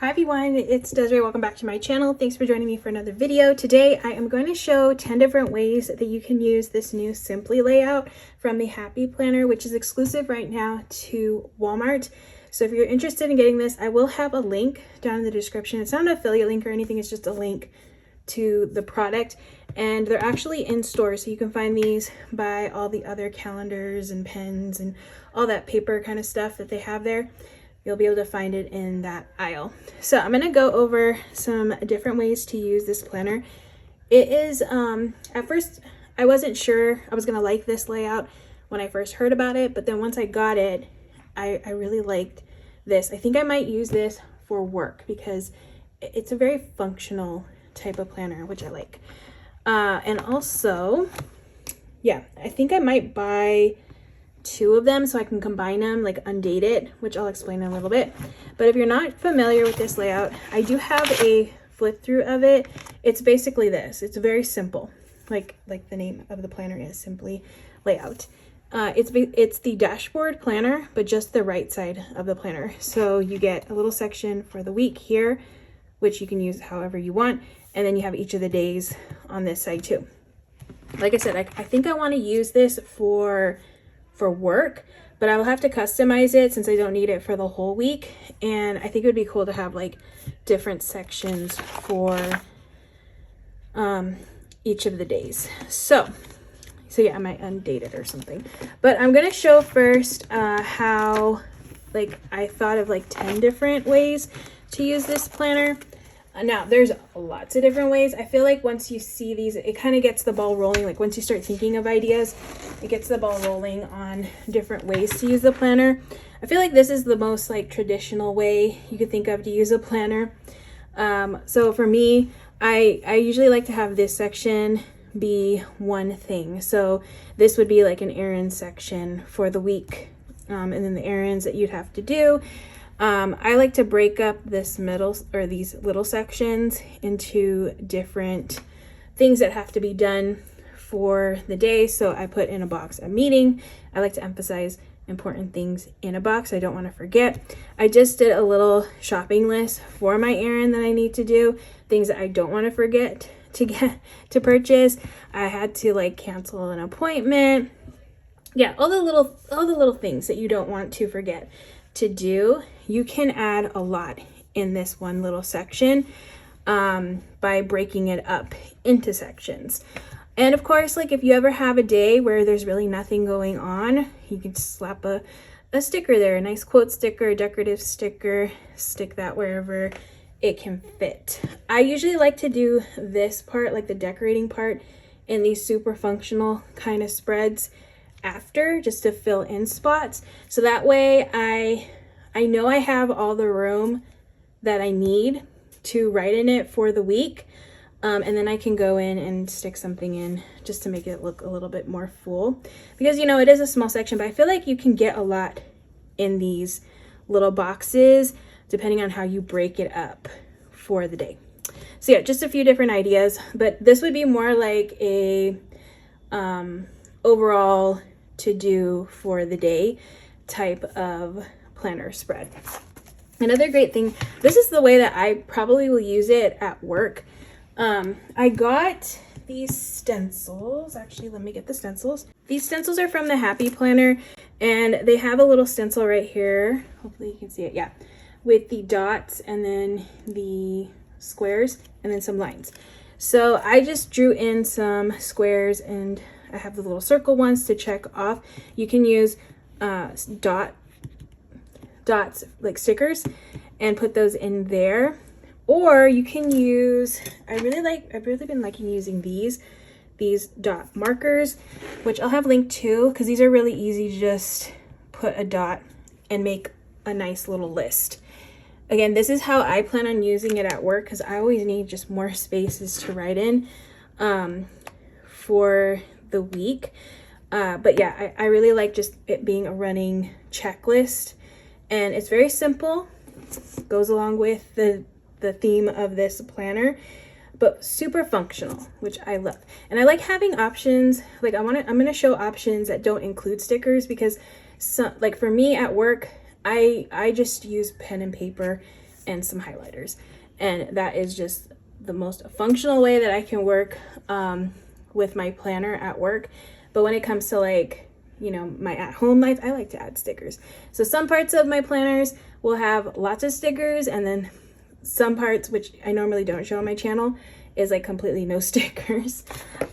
Hi everyone, it's Desiree. Welcome back to my channel. Thanks for joining me for another video. Today I am going to show 10 different ways that you can use this new Simply layout from the Happy Planner, which is exclusive right now to Walmart. So if you're interested in getting this, I will have a link down in the description. It's not an affiliate link or anything, it's just a link to the product, and they're actually in stores, so you can find these by all the other calendars and pens and all that paper kind of stuff that they have there. You'll be able to find it in that aisle. So I'm going to go over some different ways to use this planner. It is, at first I wasn't sure I was going to like this layout when I first heard about it, but then once I got it, I really liked this. I think I might use this for work because it's a very functional type of planner, which I like. And also, yeah, I think I might buy 2 of them so I can combine them, like undate it, which I'll explain in a little bit. But if you're not familiar with this layout, I do have a flip through of it. It's basically this. It's very simple, like the name of the planner is, Simply Layout. It's the dashboard planner, but just the right side of the planner. So you get a little section for the week here, which you can use however you want, and then you have each of the days on this side too. Like I said, I think I want to use this for work, but I will have to customize it since I don't need it for the whole week. And I think it would be cool to have like different sections for each of the days. So yeah, I might undate it or something, but I'm gonna show first how, like, I thought of like 10 different ways to use this planner. Now there's lots of different ways. I feel like once you see these, it kind of gets the ball rolling. Like once you start thinking of ideas, it gets the ball rolling on different ways to use the planner. I feel like this is the most like traditional way you could think of to use a planner. So for me, I usually like to have this section be one thing. So this would be like an errand section for the week, and then the errands that you'd have to do. I like to break up this middle, or these little sections, into different things that have to be done for the day. So I put in a box a meeting. I like to emphasize important things in a box. I don't want to forget. I just did a little shopping list for my errand that I need to do, things that I don't want to forget to purchase. I had to like cancel an appointment. Yeah, all the little things that you don't want to forget to do. You can add a lot in this one little section by breaking it up into sections. And of course, like if you ever have a day where there's really nothing going on, you can slap a sticker there, a nice quote sticker, a decorative sticker, stick that wherever it can fit. I usually like to do this part, like the decorating part, in these super functional kind of spreads after, just to fill in spots. So that way I know I have all the room that I need to write in it for the week. And then I can go in and stick something in just to make it look a little bit more full, because you know it is a small section, but I feel like you can get a lot in these little boxes depending on how you break it up for the day. So yeah, just a few different ideas, but this would be more like a overall to do for the day type of planner spread. Another great thing, this is the way that I probably will use it at work. I got these stencils. Actually, let me get the stencils. These stencils are from the Happy Planner, and they have a little stencil right here. Hopefully you can see it. Yeah, with the dots and then the squares and then some lines. So I just drew in some squares, and I have the little circle ones to check off. You can use dots like stickers and put those in there, or you can use, I've really been liking using these dot markers, which I'll have linked to, because these are really easy to just put a dot and make a nice little list. Again, this is how I plan on using it at work, because I always need just more spaces to write in for the week. But yeah, I really like just it being a running checklist, and it's very simple. It goes along with the theme of this planner, but super functional, which I love. And I like having options. Like I'm gonna show options that don't include stickers, because like for me at work, I just use pen and paper and some highlighters. And that is just the most functional way that I can work with my planner at work. But when it comes to like, you know, my at-home life, I like to add stickers. So some parts of my planners will have lots of stickers, and then some parts, which I normally don't show on my channel, is like completely no stickers.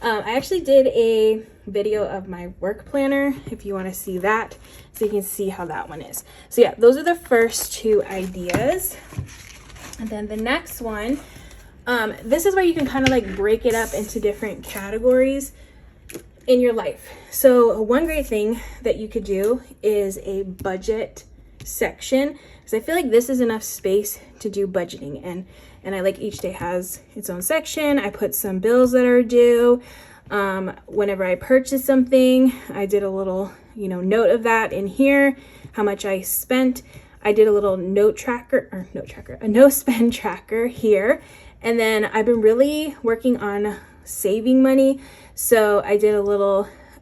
I actually did a video of my work planner if you want to see that, so you can see how that one is. So yeah, those are the first two ideas. And then the next one, this is where you can kind of like break it up into different categories in your life. So one great thing that you could do is a budget section, because I feel like this is enough space to do budgeting, and I like each day has its own section. I put some bills that are due. Whenever I purchase something, I did a little, you know, note of that in here, how much I spent. I did a little a no spend tracker here. And then I've been really working on saving money. So I did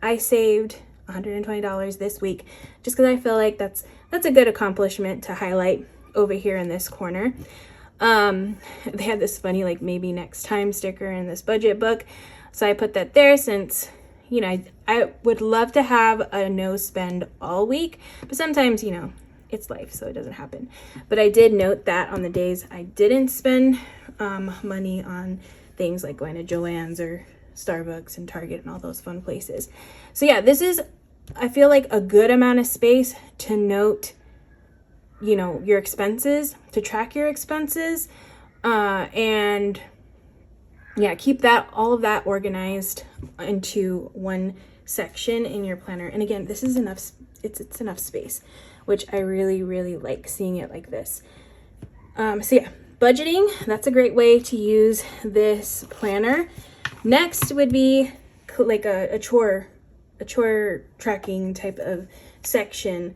I saved $120 this week, just because I feel like that's a good accomplishment to highlight over here in this corner. They had this funny like maybe next time sticker in this budget book, so I put that there since, you know, I would love to have a no spend all week, but sometimes, you know, it's life, so it doesn't happen. But I did note that on the days I didn't spend money on things like going to Joann's or Starbucks and Target and all those fun places. So yeah, this is, I feel like, a good amount of space to note, you know, your expenses, to track your expenses, and yeah, keep all of that organized into one section in your planner. And again, this is enough, it's enough space, which I really, really like seeing it like this. So yeah, budgeting, that's a great way to use this planner. Next would be like a chore tracking type of section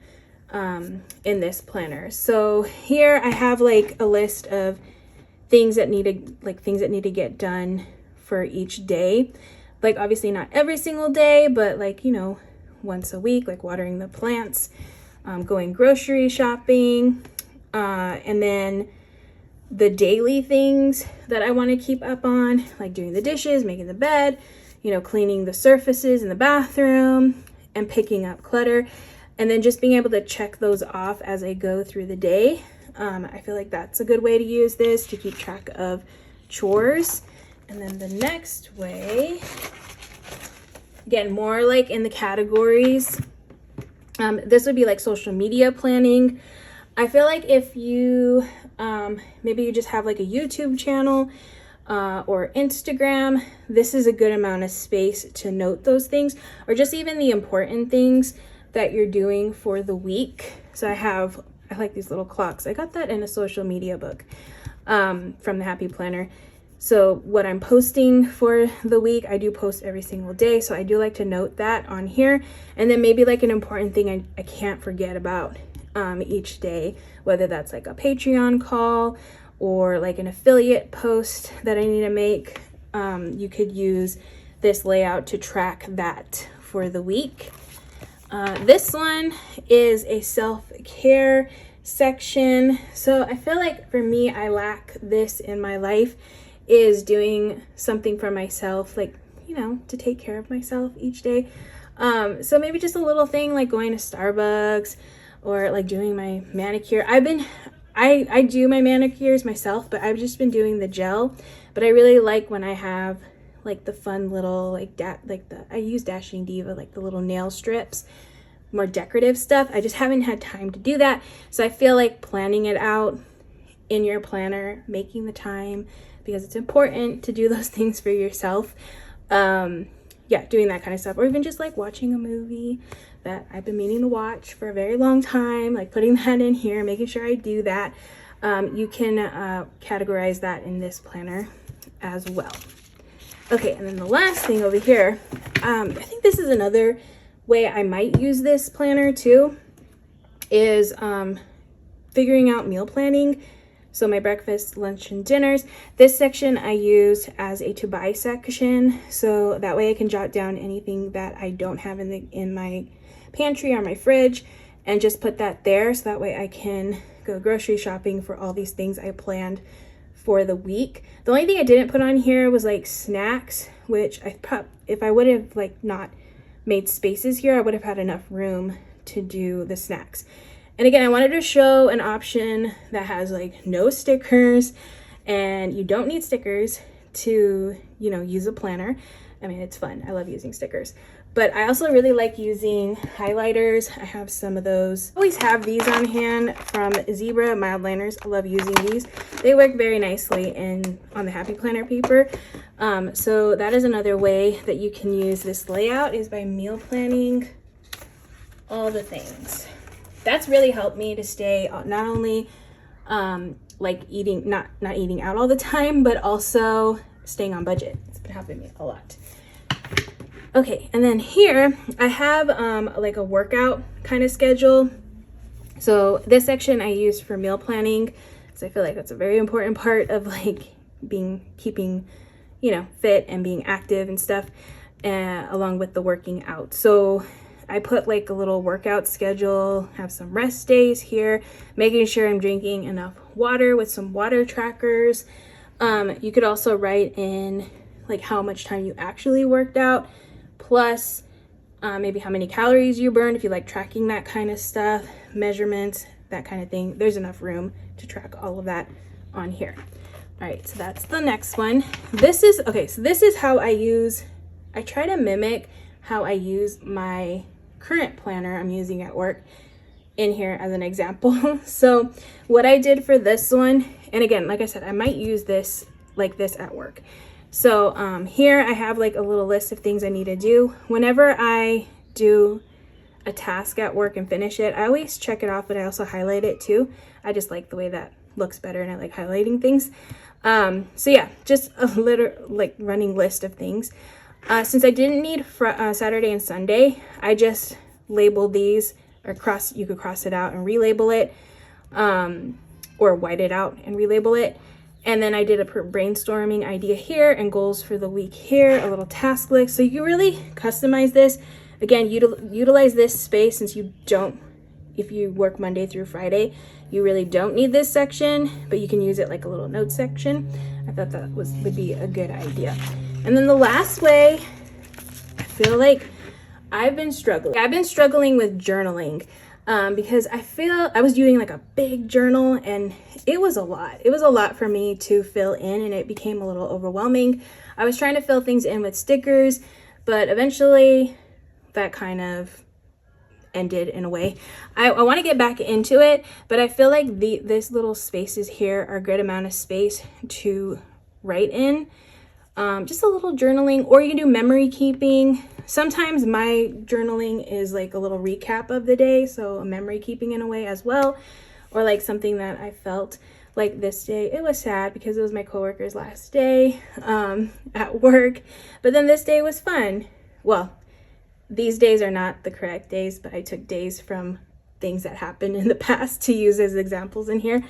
in this planner. So here I have like a list of things that need to get done for each day. Like obviously not every single day, but like, you know, once a week, like watering the plants, going grocery shopping, and then the daily things that I want to keep up on, like doing the dishes, making the bed, you know, cleaning the surfaces in the bathroom, and picking up clutter. And then just being able to check those off as I go through the day. I feel like that's a good way to use this to keep track of chores. And then the next way, again, more like in the categories, this would be like social media planning. I feel like if you, maybe you just have like a YouTube channel or Instagram, this is a good amount of space to note those things, or just even the important things that you're doing for the week. So I like these little clocks. I got that in a social media book from the Happy Planner. So what I'm posting for the week, I do post every single day. So I do like to note that on here. And then maybe like an important thing I can't forget about each day, whether that's like a Patreon call or like an affiliate post that I need to make. You could use this layout to track that for the week. This one is a self-care section. So I feel like for me, I lack this in my life, is doing something for myself, like, you know, to take care of myself each day. So maybe just a little thing like going to Starbucks or like doing my manicure. I do my manicures myself, but I've just been doing the gel. But I really like when I have like the fun little I use Dashing Diva, like the little nail strips, more decorative stuff. I just haven't had time to do that. So I feel like planning it out in your planner, making the time, because it's important to do those things for yourself. Yeah, doing that kind of stuff, or even just like watching a movie that I've been meaning to watch for a very long time, like putting that in here, making sure I do that. You can categorize that in this planner as well. Okay, and then the last thing over here, I think this is another way I might use this planner too, is figuring out meal planning. So my breakfast, lunch, and dinners. This section I used as a to buy section, so that way I can jot down anything that I don't have in my pantry or my fridge and just put that there, so that way I can go grocery shopping for all these things I planned for the week. The only thing I didn't put on here was like snacks, which if I would have like not made spaces here, I would have had enough room to do the snacks. And again, I wanted to show an option that has like no stickers, and you don't need stickers to, you know, use a planner. I mean, it's fun. I love using stickers. But I also really like using highlighters. I have some of those. I always have these on hand from Zebra Mild Liners. I love using these. They work very nicely on the Happy Planner paper. So that is another way that you can use this layout, is by meal planning all the things. That's really helped me to stay not only like eating, not eating out all the time, but also staying on budget. It's been helping me a lot. Okay, and then here I have like a workout kind of schedule. So this section I use for meal planning, because I feel like that's a very important part of like keeping, you know, fit and being active and stuff, along with the working out. So I put like a little workout schedule, have some rest days here, making sure I'm drinking enough water with some water trackers. You could also write in like how much time you actually worked out, plus maybe how many calories you burned, if you like tracking that kind of stuff, measurements, that kind of thing. There's enough room to track all of that on here. All right, so that's the next one. This is, okay, so this is how I try to mimic how I use my current planner I'm using at work in here as an example. So what I did for this one, and again, like I said, I might use this like this at work. So here I have like a little list of things I need to do. Whenever I do a task at work and finish it, I always check it off, but I also highlight it too. I just like the way that looks better, and I like highlighting things. So yeah, just a little like running list of things. Since I didn't need Saturday and Sunday, I just labeled these, or you could cross it out and relabel it, or white it out and relabel it. And then I did a brainstorming idea here and goals for the week here, a little task list. So you can really customize this. Again, utilize this space, since if you work Monday through Friday, you really don't need this section, but you can use it like a little note section. I thought that would be a good idea. And then the last way, I feel like I've been struggling with journaling, because I feel I was doing like a big journal, and it was a lot for me to fill in, and it became a little overwhelming. I was trying to fill things in with stickers, but eventually that kind of ended in a way. I want to get back into it, but I feel like this little spaces here are a good amount of space to write in. Just a little journaling, or you can do memory keeping. Sometimes my journaling is like a little recap of the day, so a memory keeping in a way as well, or like something that I felt like this day. It was sad because it was my coworker's last day at work, but then this day was fun. Well, these days are not the correct days, but I took days from things that happened in the past to use as examples in here,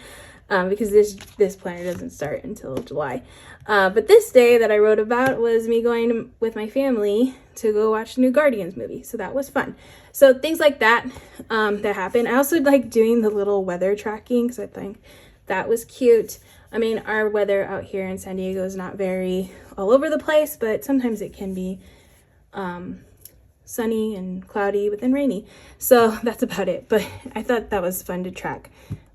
because this planner doesn't start until July. But this day that I wrote about was me going with my family to go watch the new Guardians movie. So that was fun. So things like that that happen. I also like doing the little weather tracking, because I think that was cute. I mean, our weather out here in San Diego is not very all over the place, but sometimes it can be sunny and cloudy, but then rainy. So that's about it. But I thought that was fun to track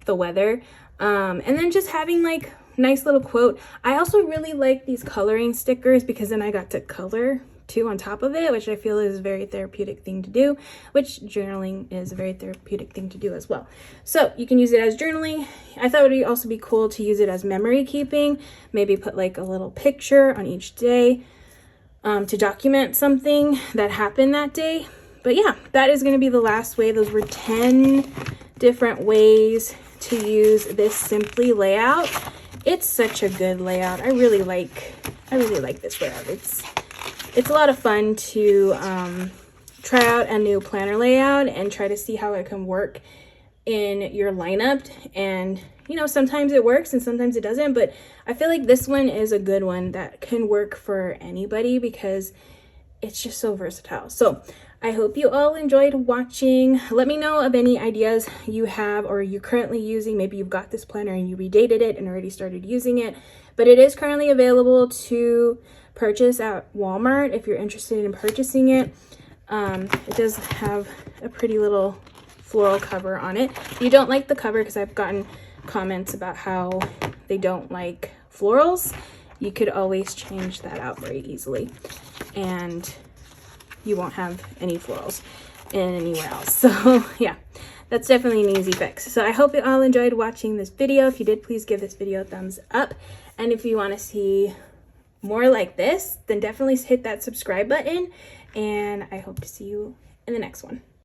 the weather. And then just having like nice little quote. I also really like these coloring stickers, because then I got to color too on top of it, which I feel is a very therapeutic thing to do, which journaling is a very therapeutic thing to do as well. So you can use it as journaling. I thought it would also be cool to use it as memory keeping, maybe put like a little picture on each day to document something that happened that day. But yeah, that is going to be the last way. Those were 10 different ways to use this Simply layout. It's such a good layout. I really like this layout. It's a lot of fun to try out a new planner layout and try to see how it can work in your lineup. And you know, sometimes it works and sometimes it doesn't, but I feel like this one is a good one that can work for anybody, because it's just so versatile. So I hope you all enjoyed watching. Let me know of any ideas you have or you're currently using. Maybe you've got this planner and you redated it and already started using it. But it is currently available to purchase at Walmart if you're interested in purchasing it. It does have a pretty little floral cover on it. If you don't like the cover, because I've gotten comments about how they don't like florals, you could always change that out very easily and you won't have any florals anywhere else. So yeah, that's definitely an easy fix. So I hope you all enjoyed watching this video. If you did, please give this video a thumbs up. And if you want to see more like this, then definitely hit that subscribe button. And I hope to see you in the next one.